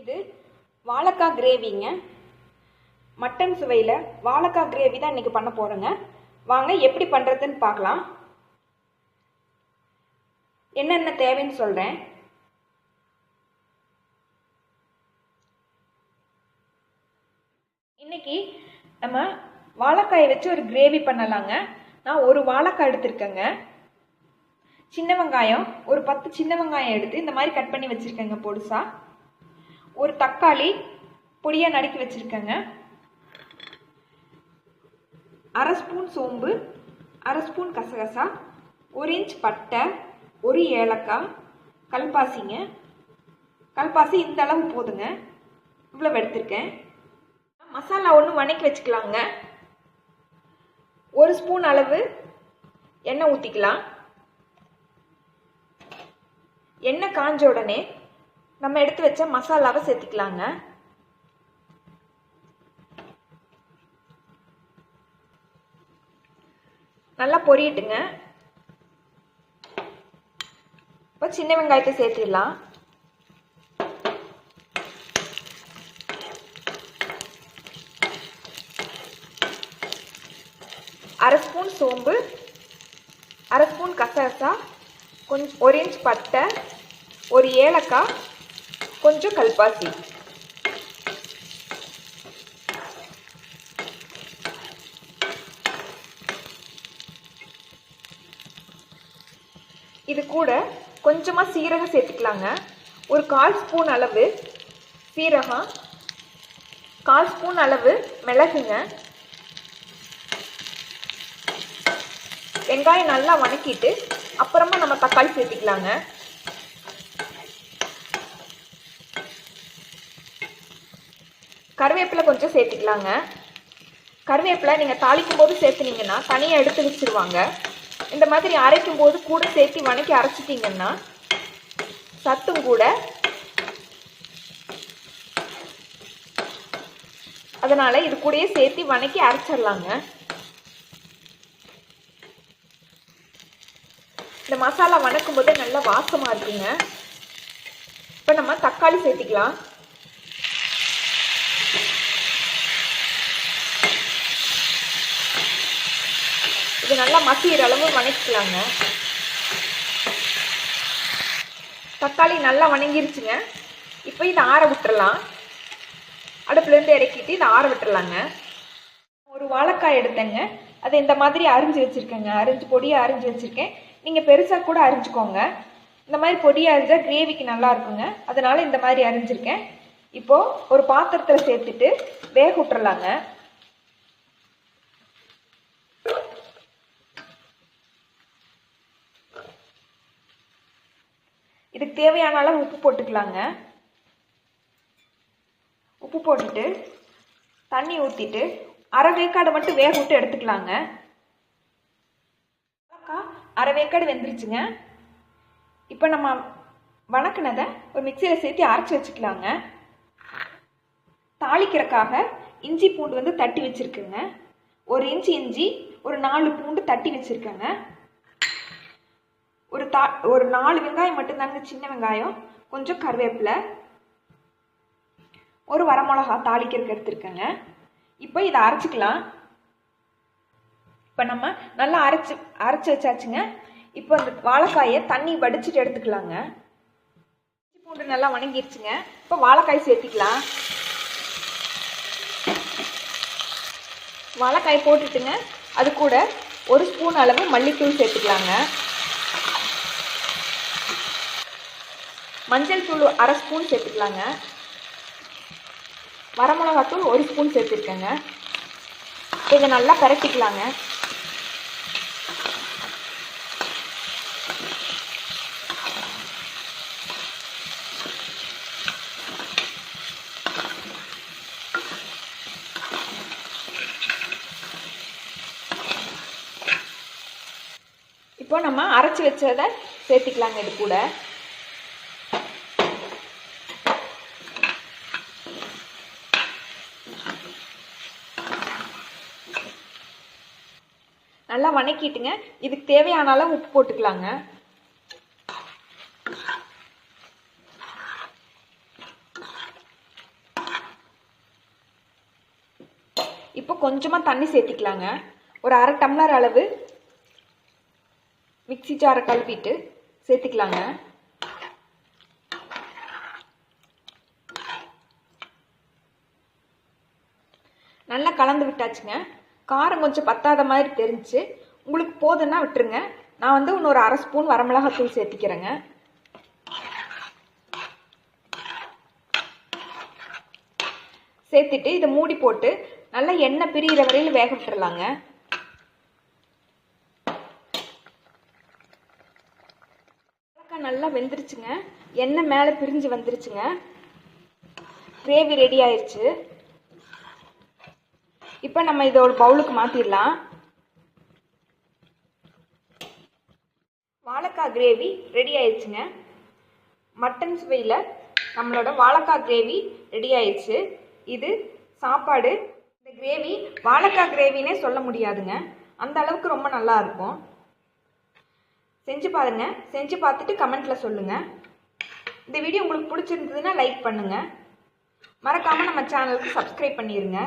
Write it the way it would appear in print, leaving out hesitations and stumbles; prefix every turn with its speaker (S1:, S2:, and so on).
S1: இது வாழைக்காய் கிரேவிங்க. மட்டன் சுவையில் வாழைக்காய் கிரேவி தான் இன்றைக்கி பண்ண போகிறேங்க. வாங்க எப்படி பண்ணுறதுன்னு பார்க்கலாம். என்னென்ன தேவைன்னு சொல்கிறேன். இன்னைக்கு நம்ம வாழைக்காயை வச்சு ஒரு கிரேவி பண்ணலாங்க. நான் ஒரு வாழைக்காய் எடுத்திருக்கேங்க. சின்ன வெங்காயம் ஒரு 10 சின்ன வெங்காயம் எடுத்து இந்த மாதிரி கட் பண்ணி வச்சுருக்கேங்க பொடுசா. ஒரு தக்காளி பொடியாக நறுக்கி வச்சுருக்கேங்க. 1/2 ஸ்பூன் சோம்பு, 1/2 ஸ்பூன் கசகசா, 1 இன்ச் பட்டை, 1 ஏலக்காய், கல்பாசிங்க. கல்பாசி இந்த அளவு போதுங்க. இவ்வளவு எடுத்திருக்கேன். மசாலா ஒன்று வணக்கி வச்சுக்கலாங்க. 1 ஸ்பூன் அளவு எண்ணெய் ஊற்றிக்கலாம். எண்ணெய் காஞ்ச உடனே நம்ம எடுத்து வச்ச மசாலாவை சேர்த்துக்கலாங்க. நல்லா பொரியட்டுங்க. இப்போ சின்ன வெங்காயத்தை சேர்த்துடலாம். அரை ஸ்பூன் சோம்பு, 1/2 ஸ்பூன் கசகசா, கொஞ்சம் 1 இன்ச் பட்டை, 1 ஏலக்காய், கொஞ்சம் கல்பாசி. இது கூட கொஞ்சமாக சீரகம் சேர்த்துக்கலாங்க. ஒரு 1/4 ஸ்பூன் அளவு சீரகம், 1/4 ஸ்பூன் அளவு மிளகுங்க. வெங்காயம் நல்லா வணக்கிட்டு அப்புறமா நம்ம தக்காளி சேர்த்துக்கலாங்க. கருவேப்பிலை கொஞ்சம் சேர்த்துக்கலாங்க. கருவேப்பிலை நீங்கள் தாளிக்கும் போது சேர்த்துனீங்கன்னா தனியாக எடுத்து வச்சிருவாங்க. இந்த மாதிரி அரைக்கும் போது கூட சேர்த்து வணக்கி அரைச்சிட்டிங்கன்னா சத்தும் கூட. அதனால இது கூடயே சேர்த்து வணக்கி அரைச்சிடலாங்க. இந்த மசாலா வணக்கும் போதே நல்லா வாசமாக இருக்குங்க. இப்போ நம்ம தக்காளி சேர்த்திக்கலாம். இது நல்லா மசிகிற அளவு வணக்கிக்கலாங்க. தக்காளி நல்லா வணங்கிருச்சுங்க. இப்போ இதை ஆற விட்டுறலாம். அடுப்புலேருந்து இறக்கிட்டு இதை ஆற விட்டுறலாங்க. ஒரு வாழைக்காய் எடுத்தேங்க. அதை இந்த மாதிரி அரிஞ்சு வச்சுருக்கேங்க. பொடியாக அரிஞ்சு வச்சுருக்கேன். நீங்கள் பெருசாக கூட அரிஞ்சுக்கோங்க. இந்த மாதிரி பொடியாக அரிஞ்சால் கிரேவிக்கு நல்லா இருக்குங்க. அதனால் இந்த மாதிரி அரிஞ்சிருக்கேன். இப்போது ஒரு பாத்திரத்தில் சேர்த்துட்டு வேக விட்டுறலாங்க. இதுக்கு தேவையான அளவு உப்பு போட்டுக்கலாங்க. உப்பு போட்டுட்டு தண்ணி ஊற்றிட்டு அரை வேக்காடு மட்டும் வேக விட்டு எடுத்துக்கலாங்க. அரை வேக்காடு வெந்துருச்சுங்க. இப்போ நம்ம வணக்கினதை ஒரு மிக்சியில் சேர்த்து அரைச்சி வச்சுக்கலாங்க. தாளிக்கிறக்காக இஞ்சி பூண்டு வந்து தட்டி வச்சுருக்குங்க. 1 இன்ச் இஞ்சி, ஒரு 4 பூண்டு தட்டி வச்சுருக்கேங்க. ஒரு 4 வெங்காயம் மட்டும்தாங்க, சின்ன வெங்காயம், கொஞ்சம் கருவேப்பிலை, ஒரு வரமிளகா தாளிக்கிறதுக்கு எடுத்துருக்கேங்க. இப்போ இதை அரைச்சிக்கலாம். இப்போ நம்ம நல்லா அரைச்சி வச்சாச்சுங்க. இப்போ அந்த வாழைக்காயை தண்ணி வடிச்சிட்டு எடுத்துக்கலாங்க. இஞ்சி பூண்டு நல்லா வணங்கிடுச்சுங்க. இப்போ வாழைக்காய் சேர்த்திக்கலாம். வாழைக்காய் போட்டுட்டுங்க அது கூட 1 ஸ்பூன் அளவு மல்லித்தூள் சேர்த்துக்கலாங்க. மஞ்சள் தூள் 1/2 ஸ்பூன் சேர்த்துக்கலாங்க. வரமிளகாத்தூள் 1 ஸ்பூன் சேர்த்துருக்கேங்க. இதை நல்லா பரட்டிக்கலாங்க. இப்போ நம்ம அரைச்சி வச்சதை சேர்த்துக்கலாங்க. இது கூட நல்லா வணக்கிட்டுங்க. இதுக்கு தேவையான அளவு உப்பு போட்டுக்கலாங்க. இப்போ கொஞ்சமாக தண்ணி சேர்த்திக்கலாங்க. ஒரு அரை டம்ளர் அளவு மிக்ஸி ஜாரை கழுவிட்டு சேர்த்திக்கலாங்க. நல்லா கலந்து விட்டாச்சுங்க. காரம் கொஞ்சம் பத்தாத மாதிரி தெரிஞ்சு உங்களுக்கு போதுன்னா விட்டுருங்க. நான் வந்து இன்னொரு அரை ஸ்பூன் வரமிளகாத்தூள் சேர்த்திக்கிறேங்க. சேர்த்துட்டு இதை மூடி போட்டு நல்லா எண்ணெய் பிரிகிற வரையில் வேக விட்டுறலாங்க. வாழைக்காய் நல்லா வெந்துருச்சுங்க. எண்ணெய் மேலே பிரிஞ்சு வந்துருச்சுங்க. கிரேவி ரெடி ஆயிடுச்சு. இப்போ நம்ம இதை ஒரு பவுலுக்கு மாற்றிடலாம். வாழைக்காய் கிரேவி ரெடி ஆயிடுச்சுங்க. மட்டன் சுவையில் நம்மளோட வாழைக்காய் கிரேவி ரெடி ஆயிடுச்சு. இது சாப்பாடு. இந்த கிரேவி வாழைக்காய் கிரேவினே சொல்ல முடியாதுங்க, அந்த அளவுக்கு ரொம்ப நல்லா இருக்கும். செஞ்சு பாருங்க. செஞ்சு பார்த்துட்டு கமெண்ட்டில் சொல்லுங்கள். இந்த வீடியோ உங்களுக்கு பிடிச்சிருந்ததுன்னா லைக் பண்ணுங்கள். மறக்காமல் நம்ம சேனலுக்கு சப்ஸ்கிரைப் பண்ணிடுங்க.